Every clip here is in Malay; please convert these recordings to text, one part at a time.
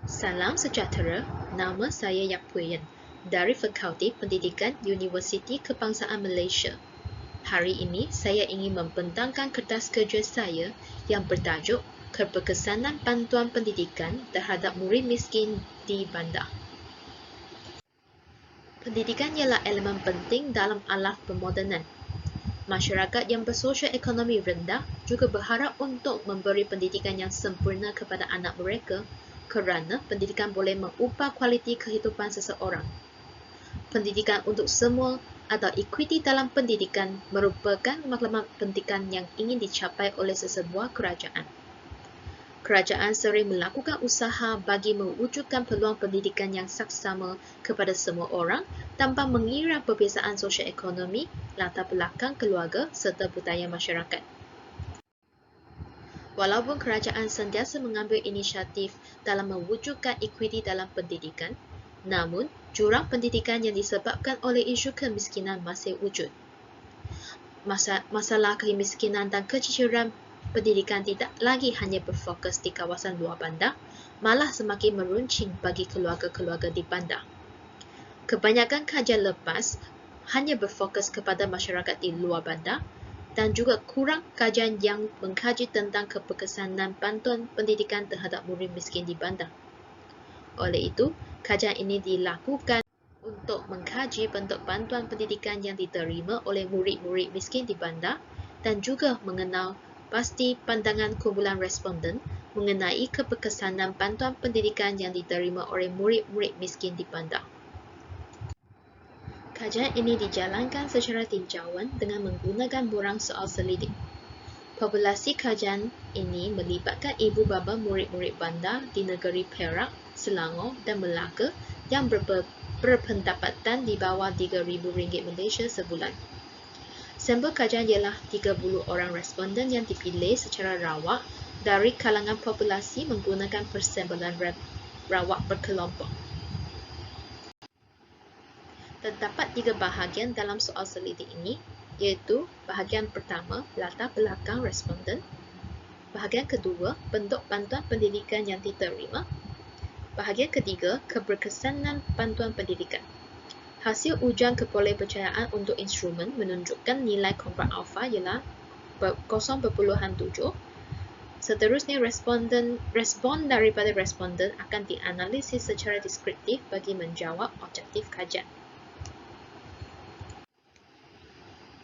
Salam sejahtera, nama saya Yap Puyen dari Fakulti Pendidikan Universiti Kebangsaan Malaysia. Hari ini saya ingin membentangkan kertas kerja saya yang bertajuk Keberkesanan Bantuan Pendidikan terhadap Murid Miskin di Bandar. Pendidikan ialah elemen penting dalam alas pemodenan. Masyarakat yang bersosial ekonomi rendah juga berharap untuk memberi pendidikan yang sempurna kepada anak mereka kerana pendidikan boleh mengubah kualiti kehidupan seseorang. Pendidikan untuk semua atau equity dalam pendidikan merupakan maklumat pendidikan yang ingin dicapai oleh sesebuah kerajaan. Kerajaan sering melakukan usaha bagi mewujudkan peluang pendidikan yang saksama kepada semua orang tanpa mengira perbezaan sosial ekonomi, latar belakang keluarga serta budaya masyarakat. Walaupun kerajaan sentiasa mengambil inisiatif dalam mewujudkan equity dalam pendidikan, namun jurang pendidikan yang disebabkan oleh isu kemiskinan masih wujud. Masalah kemiskinan dan keciciran pendidikan tidak lagi hanya berfokus di kawasan luar bandar, malah semakin meruncing bagi keluarga-keluarga di bandar. Kebanyakan kajian lepas hanya berfokus kepada masyarakat di luar bandar dan juga kurang kajian yang mengkaji tentang keberkesanan bantuan pendidikan terhadap murid miskin di bandar. Oleh itu, kajian ini dilakukan untuk mengkaji bentuk bantuan pendidikan yang diterima oleh murid-murid miskin di bandar dan juga mengenal pasti pandangan kumpulan responden mengenai keberkesanan bantuan pendidikan yang diterima oleh murid-murid miskin di bandar. Kajian ini dijalankan secara tinjauan dengan menggunakan borang soal selidik. Populasi kajian ini melibatkan ibu bapa murid-murid bandar di negeri Perak, Selangor dan Melaka yang berpendapatan di bawah RM3,000 Malaysia sebulan. Sampel kajian ialah 30 orang responden yang dipilih secara rawak dari kalangan populasi menggunakan persampalan rawak berkelompok. Terdapat 3 bahagian dalam soal selidik ini, iaitu bahagian pertama, latar belakang responden, bahagian kedua, bentuk bantuan pendidikan yang diterima, bahagian ketiga, keberkesanan bantuan pendidikan. Hasil ujian kebolehpercayaan untuk instrumen menunjukkan nilai komprak alfa ialah 0.7. Seterusnya, respon daripada responden akan dianalisis secara deskriptif bagi menjawab objektif kajian.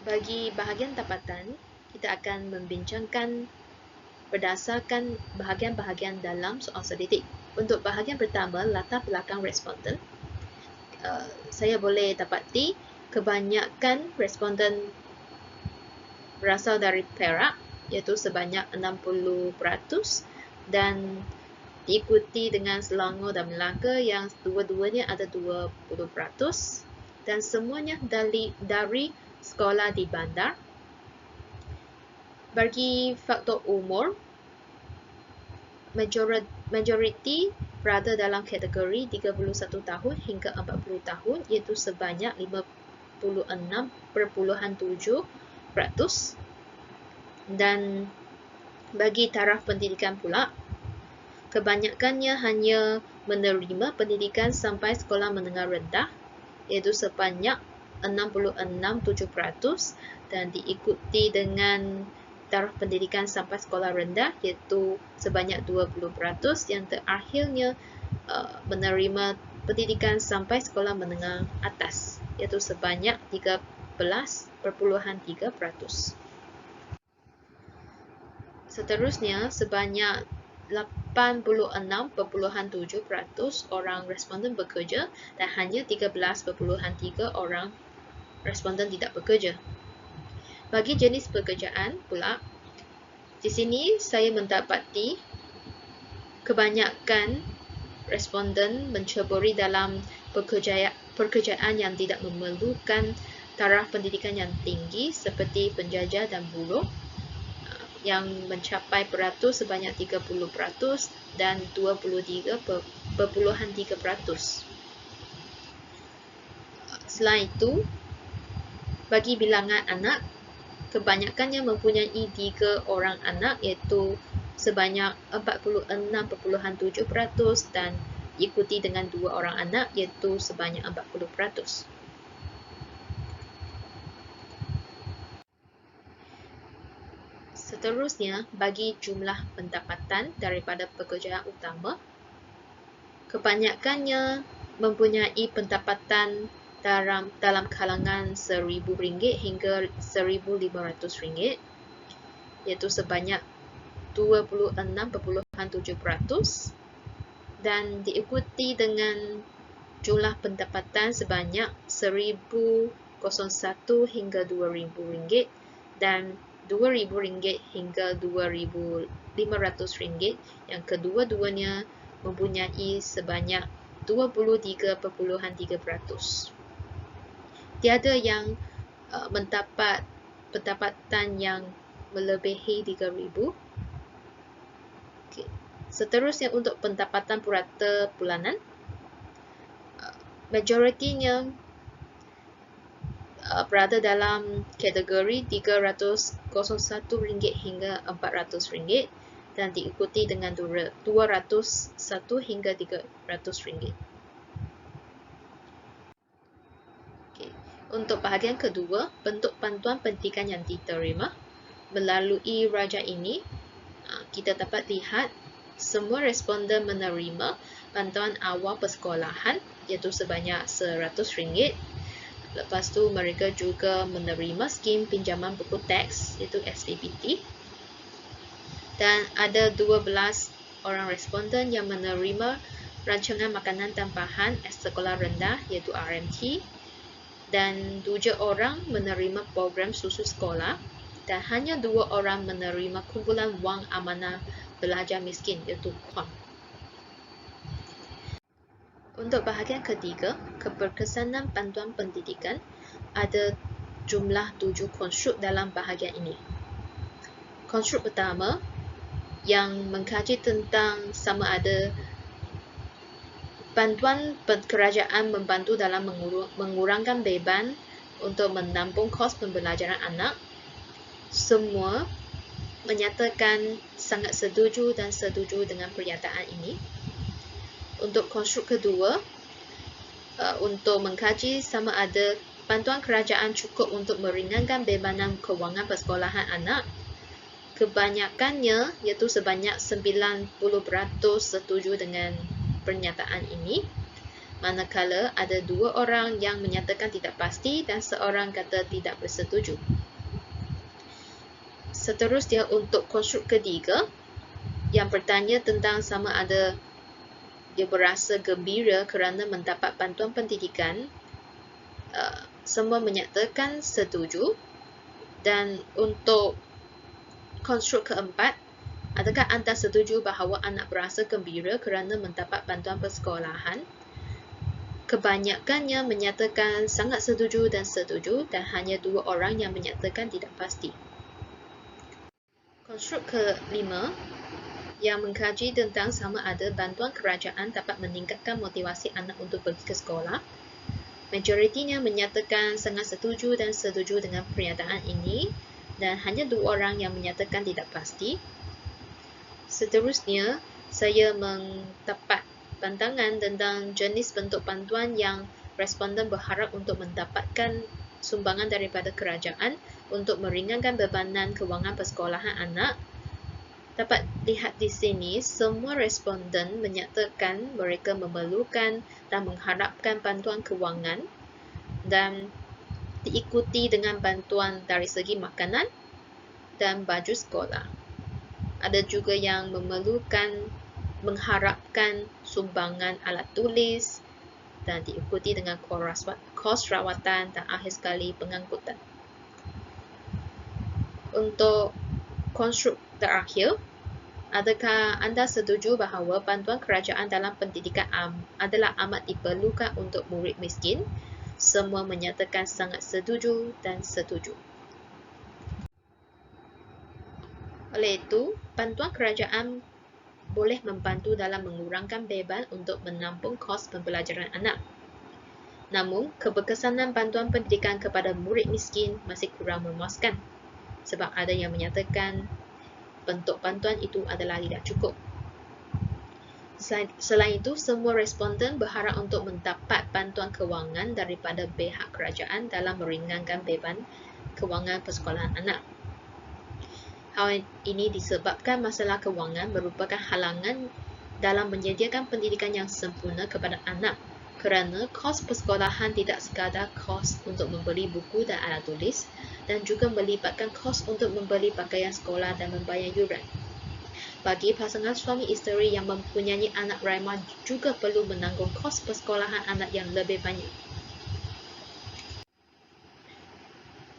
Bagi bahagian dapatan, kita akan membincangkan berdasarkan bahagian-bahagian dalam soal selidik. Untuk bahagian pertama, latar belakang responden, saya boleh dapati kebanyakan responden berasal dari Perak, iaitu sebanyak 60%, dan diikuti dengan Selangor dan Melaka yang dua-duanya ada 20%, dan semuanya dari sekolah di bandar. Bagi faktor umur, majoriti berada dalam kategori 31 tahun hingga 40 tahun, iaitu sebanyak 56.7%. Dan bagi taraf pendidikan pula, kebanyakannya hanya menerima pendidikan sampai sekolah menengah rendah, iaitu sebanyak 66.7%, dan diikuti dengan taraf pendidikan sampai sekolah rendah iaitu sebanyak 20%, yang terakhirnya menerima pendidikan sampai sekolah menengah atas iaitu sebanyak 13.3%. Seterusnya, sebanyak 86.7% orang responden bekerja dan hanya 13.3% orang responden tidak bekerja. Bagi jenis pekerjaan pula, di sini saya mendapati kebanyakan responden menceburi dalam pekerjaan yang tidak memerlukan taraf pendidikan yang tinggi seperti penjajah dan buruh, yang mencapai peratus sebanyak 30% dan 23.3%. Selain itu, bagi bilangan anak, kebanyakannya mempunyai 3 orang anak, iaitu sebanyak 46.7% dan diikuti dengan 2 orang anak iaitu sebanyak 40%. Seterusnya, bagi jumlah pendapatan daripada pekerjaan utama, kebanyakannya mempunyai pendapatan dalam kalangan RM1,000 hingga RM1,500, iaitu sebanyak 26.7%, dan diikuti dengan jumlah pendapatan sebanyak RM1,001 hingga RM2,000 dan RM2,000 hingga RM2,500, yang kedua-duanya mempunyai sebanyak 23.3%. Tiada yang mendapat pendapatan yang melebihi RM3,000. Okay. Seterusnya, untuk pendapatan purata bulanan, majoritinya berada dalam kategori RM301 hingga RM400 dan diikuti dengan RM201 hingga RM300. Okay. Untuk bahagian kedua, bentuk bantuan pendidikan yang diterima melalui raja ini, kita dapat lihat semua responden menerima bantuan awal persekolahan iaitu sebanyak RM100. Lepas tu mereka juga menerima skim pinjaman buku teks iaitu SPPT, dan ada 12 orang responden yang menerima rancangan makanan tambahan sekolah rendah iaitu RMT, dan 7 orang menerima program susu sekolah, dan hanya 2 orang menerima kumpulan wang amanah belajar miskin iaitu KWAM. Untuk bahagian ketiga, keberkesanan bantuan pendidikan, ada jumlah 7 konstruk dalam bahagian ini. Konstruk pertama yang mengkaji tentang sama ada bantuan kerajaan membantu dalam mengurangkan beban untuk menampung kos pembelajaran anak. Semua menyatakan sangat setuju dan setuju dengan pernyataan ini. Untuk konstruk kedua, untuk mengkaji sama ada bantuan kerajaan cukup untuk meringankan bebanan kewangan persekolahan anak, kebanyakannya iaitu sebanyak 90% setuju dengan pernyataan ini, manakala ada 2 orang yang menyatakan tidak pasti dan seorang kata tidak bersetuju. Seterusnya, untuk konstruk ketiga yang bertanya tentang sama ada dia berasa gembira kerana mendapat bantuan pendidikan, semua menyatakan setuju. Dan untuk konstruk keempat, adakah anda setuju bahawa anak berasa gembira kerana mendapat bantuan persekolahan? Kebanyakannya menyatakan sangat setuju dan setuju, dan hanya 2 orang yang menyatakan tidak pasti. Konstruk kelima yang mengkaji tentang sama ada bantuan kerajaan dapat meningkatkan motivasi anak untuk pergi ke sekolah. Majoritinya menyatakan sangat setuju dan setuju dengan pernyataan ini, dan hanya 2 orang yang menyatakan tidak pasti. Seterusnya, saya mendapat pandangan tentang jenis bentuk bantuan yang responden berharap untuk mendapatkan sumbangan daripada kerajaan untuk meringankan bebanan kewangan persekolahan anak. Dapat lihat di sini, semua responden menyatakan mereka memerlukan dan mengharapkan bantuan kewangan, dan diikuti dengan bantuan dari segi makanan dan baju sekolah. Ada juga yang mengharapkan sumbangan alat tulis, dan diikuti dengan kos rawatan dan akhir sekali pengangkutan. Untuk konstruk terakhir, adakah anda setuju bahawa bantuan kerajaan dalam pendidikan adalah amat diperlukan untuk murid miskin? Semua menyatakan sangat setuju dan setuju. Oleh itu, bantuan kerajaan boleh membantu dalam mengurangkan beban untuk menampung kos pembelajaran anak. Namun, keberkesanan bantuan pendidikan kepada murid miskin masih kurang memuaskan, sebab ada yang menyatakan bentuk bantuan itu adalah tidak cukup. Selain itu, semua responden berharap untuk mendapat bantuan kewangan daripada pihak kerajaan dalam meringankan beban kewangan persekolahan anak. Hal ini disebabkan masalah kewangan merupakan halangan dalam menyediakan pendidikan yang sempurna kepada anak kerana kos persekolahan tidak sekadar kos untuk membeli buku dan alat tulis dan juga melibatkan kos untuk membeli pakaian sekolah dan membayar yuran. Bagi pasangan suami isteri yang mempunyai anak raimah juga perlu menanggung kos persekolahan anak yang lebih banyak.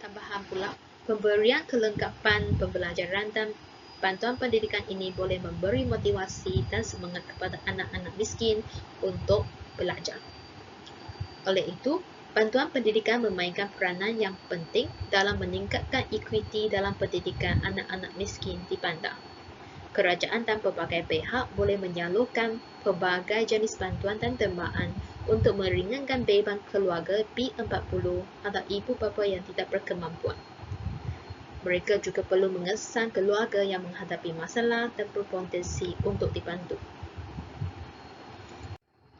Tambahan pula, pemberian kelengkapan pembelajaran dan bantuan pendidikan ini boleh memberi motivasi dan semangat kepada anak-anak miskin untuk belajar. Oleh itu, bantuan pendidikan memainkan peranan yang penting dalam meningkatkan ekuiti dalam pendidikan anak-anak miskin di bandar. Kerajaan dan pelbagai pihak boleh menyalurkan pelbagai jenis bantuan dan dermaan untuk meringankan beban keluarga B40 atau ibu bapa yang tidak berkemampuan. Mereka juga perlu mengesan keluarga yang menghadapi masalah dan berpotensi untuk dibantu.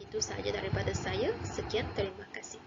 Itu sahaja daripada saya. Sekian, terima kasih.